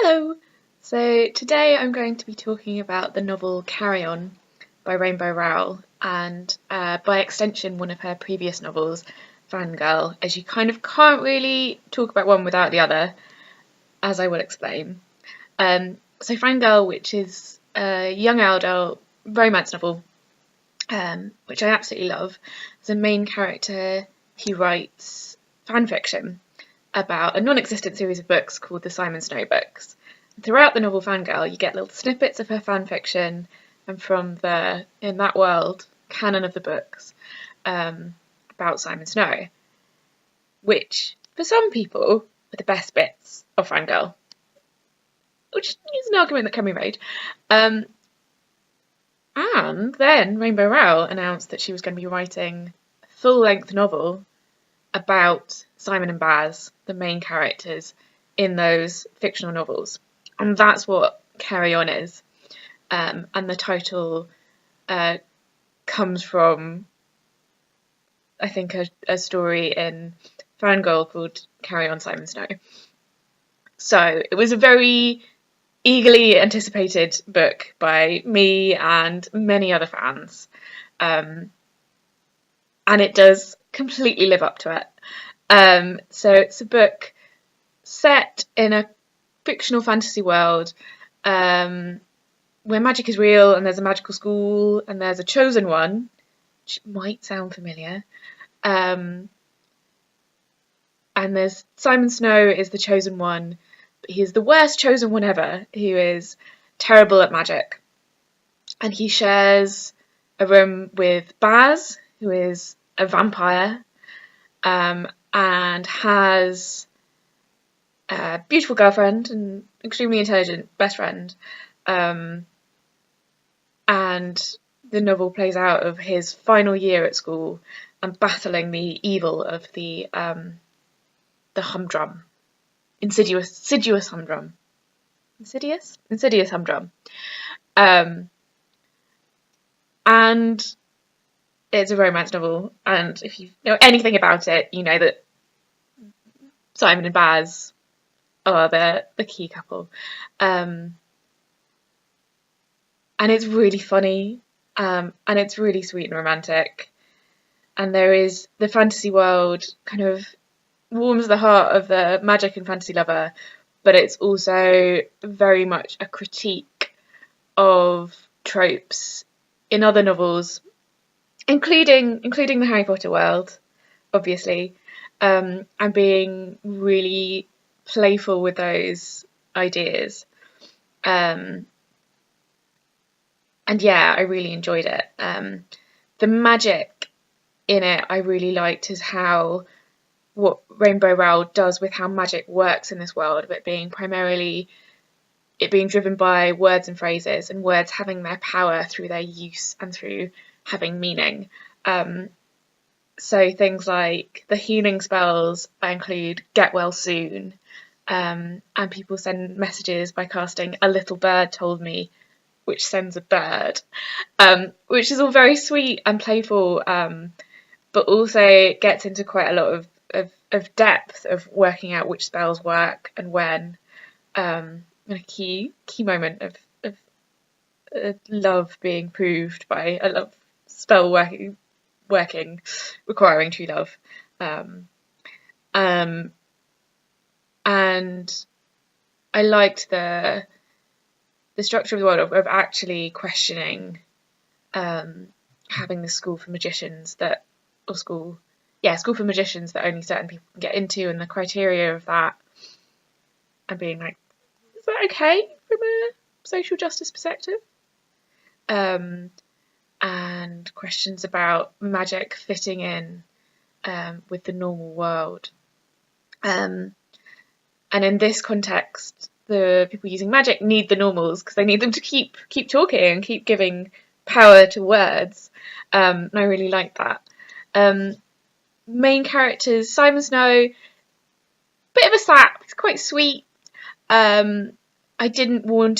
Hello! So today I'm going to be talking about the novel Carry On by Rainbow Rowell and by extension one of her previous novels, Fangirl, as you kind of can't really talk about one without the other, as I will explain. So Fangirl, which is a young adult romance novel, which I absolutely love. There's a main character who writes fanfiction about a non-existent series of books called the Simon Snow books. Throughout the novel Fangirl, you get little snippets of her fanfiction and from the, in that world, canon of the books about Simon Snow, which, for some people, are the best bits of Fangirl, which is an argument that can be made. And then Rainbow Rowell announced that she was going to be writing a full-length novel about Simon and Baz, the main characters in those fictional novels. And that's what Carry On is. And the title comes from, I think, a story in Fangirl called Carry On, Simon Snow. So it was a very eagerly anticipated book by me and many other fans. And it does completely live up to it. So it's a book set in a fictional fantasy world where magic is real and there's a magical school and there's a chosen one, which might sound familiar. And there's Simon Snow is the chosen one, but he is the worst chosen one ever, who is terrible at magic. And he shares a room with Baz, who is a vampire, and has a beautiful girlfriend and extremely intelligent best friend. And the novel plays out of his final year at school and battling the evil of the humdrum, insidious humdrum, insidious humdrum. And it's a romance novel, and if you know anything about it, you know that Simon and Baz are the key couple. And it's really funny, and it's really sweet and romantic. And there is the fantasy world kind of warms the heart of the magic and fantasy lover, but it's also very much a critique of tropes in other novels, including the Harry Potter world, obviously, and being really playful with those ideas. And yeah, I really enjoyed it. The magic in it I really liked is how what Rainbow Rowell does with how magic works in this world, of it being primarily it being driven by words and phrases, and words having their power through their use and through having meaning. So things like the healing spells include get well soon, and people send messages by casting a little bird told me, which sends a bird, which is all very sweet and playful, but also gets into quite a lot of depth of working out which spells work and when. A key moment of love being proved by a love spell working requiring true love. And I liked the structure of the world of actually questioning having the school for magicians that school for magicians that only certain people can get into, and the criteria of that, and being like, is that okay from a social justice perspective? And questions about magic fitting in with the normal world. And in this context, the people using magic need the normals because they need them to keep talking and keep giving power to words. And I really like that. Main characters, Simon Snow, bit of a sap. He's quite sweet. I didn't warm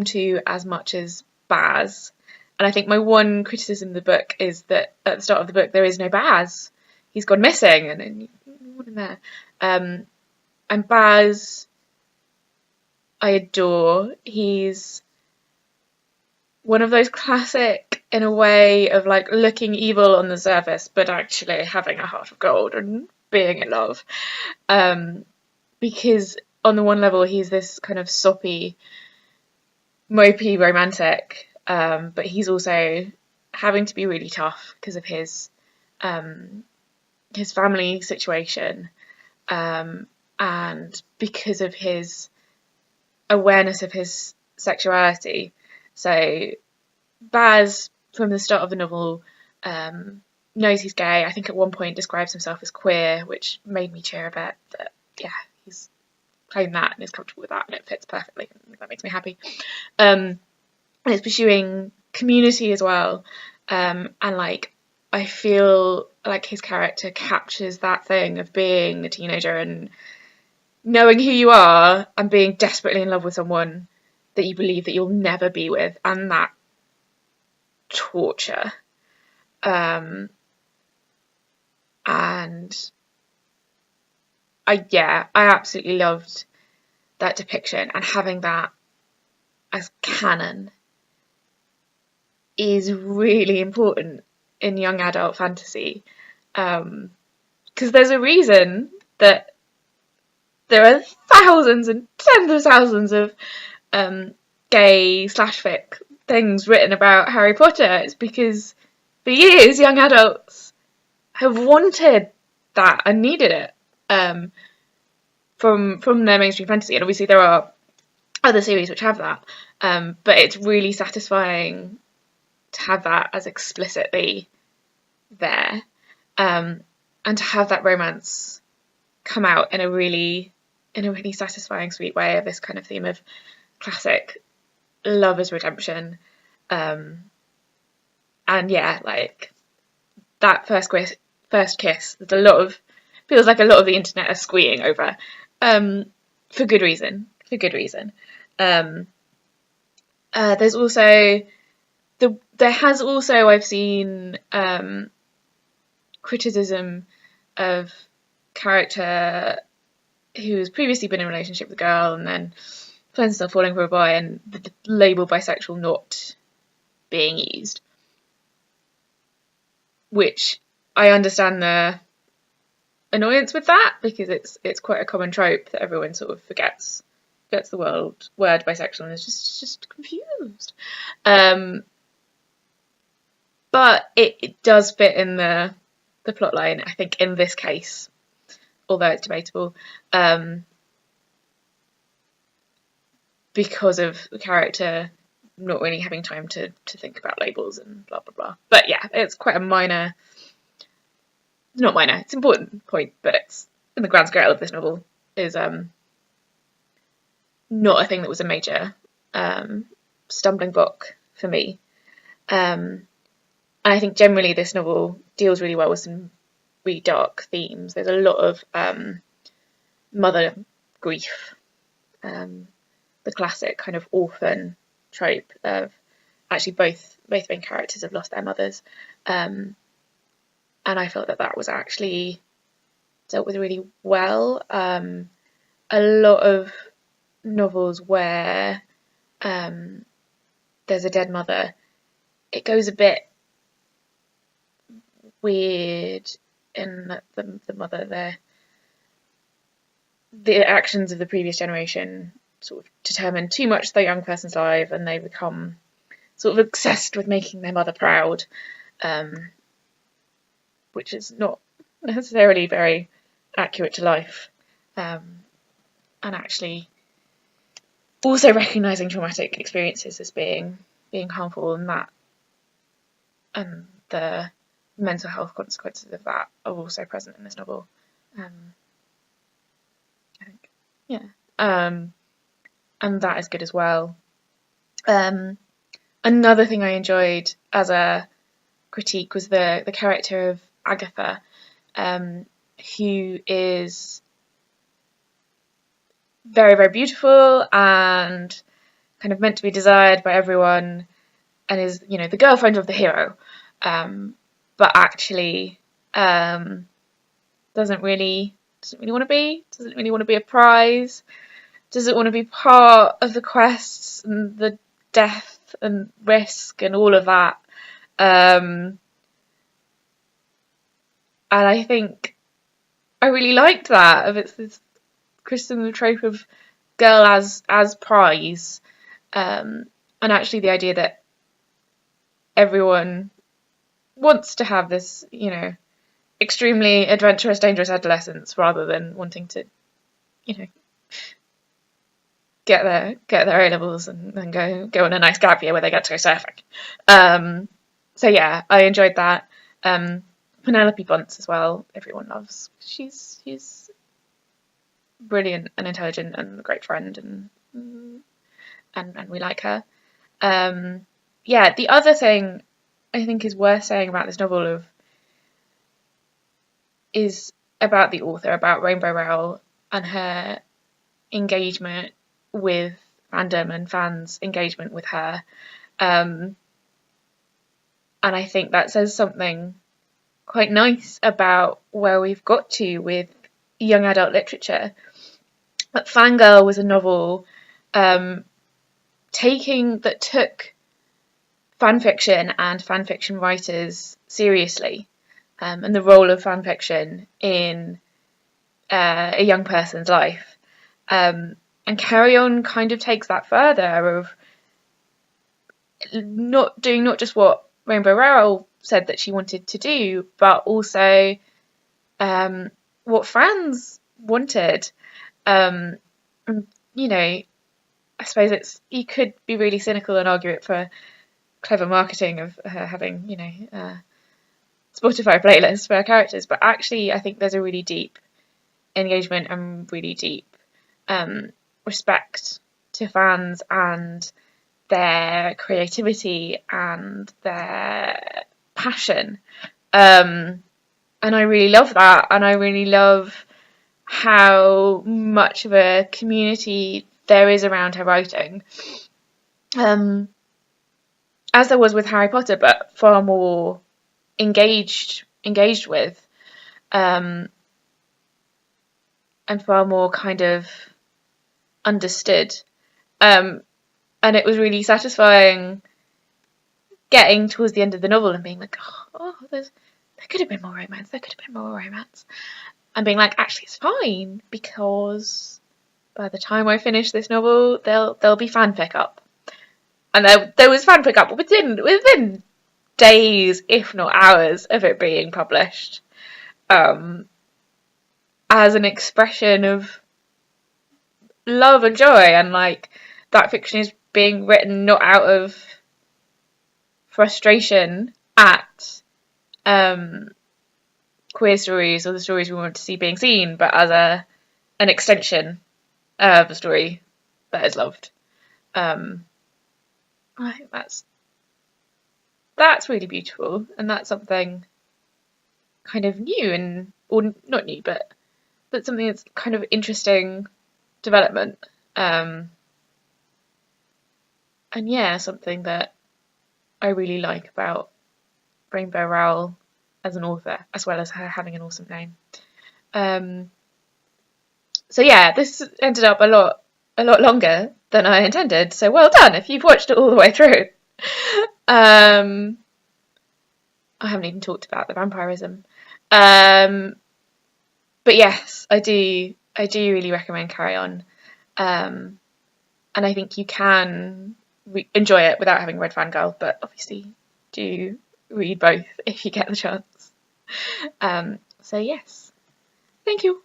to as much as Baz. And I think my one criticism of the book is that at the start of the book there is no Baz. He's gone missing, and what in there. And Baz, I adore. He's one of those classic, in a way, of like looking evil on the surface, but actually having a heart of gold and being in love. Because on the one level, he's this kind of soppy, mopey romantic, but he's also having to be really tough because of his family situation, and because of his awareness of his sexuality. So Baz, from the start of the novel, knows he's gay. I think at one point describes himself as queer, which made me cheer a bit. But yeah, he's claimed that and is comfortable with that, and it fits perfectly. That makes me happy. And it's pursuing community as well. And like, I feel like his character captures that thing of being a teenager and knowing who you are and being desperately in love with someone that you believe that you'll never be with, and that torture. And I absolutely loved that depiction, and having that as canon is really important in young adult fantasy, because there's a reason that there are thousands and tens of thousands of gay slash fic things written about Harry Potter. It's because for years young adults have wanted that and needed it, from their mainstream fantasy. And obviously there are other series which have that, but it's really satisfying to have that as explicitly there, and to have that romance come out in a really satisfying, sweet way of this kind of theme of classic lovers' redemption. And yeah, like that first kiss, there's a lot of, feels like a lot of the internet are squeeing over, for good reason. There's also there has also, I've seen, criticism of character who's previously been in a relationship with a girl and then finds herself falling for a boy, and the label bisexual not being used, which I understand the annoyance with that, because it's quite a common trope that everyone sort of forgets the word bisexual and is just confused. But it does fit in the plot line, I think, in this case, although it's debatable, because of the character not really having time to think about labels and blah blah blah. But yeah, it's quite a minor, not minor, it's an important point, but it's, in the grand scale of this novel, is not a thing that was a major stumbling block for me. And I think generally this novel deals really well with some really dark themes. There's a lot of mother grief, the classic kind of orphan trope of actually both main characters have lost their mothers, and I felt that was actually dealt with really well. A lot of novels where there's a dead mother, it goes a bit weird in that the mother, the actions of the previous generation sort of determine too much the young person's life, and they become sort of obsessed with making their mother proud, which is not necessarily very accurate to life, and actually also recognising traumatic experiences as being harmful, and that, and the mental health consequences of that are also present in this novel. I think, yeah, and that is good as well. Another thing I enjoyed as a critique was the character of Agatha, who is very, very beautiful and kind of meant to be desired by everyone, and is, you know, the girlfriend of the hero, but actually doesn't really want to be a prize, doesn't want to be part of the quests and the death and risk and all of that. And I think I really liked that, of it's this Kristen trope of girl as prize, and actually the idea that everyone wants to have this, extremely adventurous, dangerous adolescence rather than wanting to, get their A levels and then go on a nice gap year where they get to go surfing. So yeah, I enjoyed that. Penelope Bunce as well, everyone loves. She's brilliant and intelligent and a great friend, and we like her. Yeah, the other thing I think is worth saying about this novel is about the author, about Rainbow Rowell and her engagement with fandom and fans' engagement with her. And I think that says something quite nice about where we've got to with young adult literature. But Fangirl was a novel that took fanfiction and fanfiction writers seriously, and the role of fanfiction in a young person's life. And Carry On kind of takes that further, of not just what Rainbow Rowell said that she wanted to do, but also what fans wanted. And, I suppose you could be really cynical and argue it for clever marketing of her having, Spotify playlists for her characters, but actually I think there's a really deep engagement and really deep respect to fans and their creativity and their passion, and I really love that, and I really love how much of a community there is around her writing, as there was with Harry Potter, but far more engaged with, and far more kind of understood. And it was really satisfying getting towards the end of the novel and being like, there could have been more romance, and being like, actually it's fine, because by the time I finish this novel there'll be fanfic up. And there was fanfic up within days, if not hours, of it being published, as an expression of love and joy, and like that fiction is being written not out of frustration at queer stories or the stories we want to see being seen, but as an extension of a story that is loved. I think that's really beautiful, and that's something kind of new, or not new, but something that's kind of interesting development. And yeah, something that I really like about Rainbow Rowell as an author, as well as her having an awesome name. So yeah, this ended up a lot longer than I intended, so well done if you've watched it all the way through. I haven't even talked about the vampirism. But yes, I do really recommend Carry On. And I think you can enjoy it without having read Fangirl, but obviously do read both if you get the chance. So yes, thank you.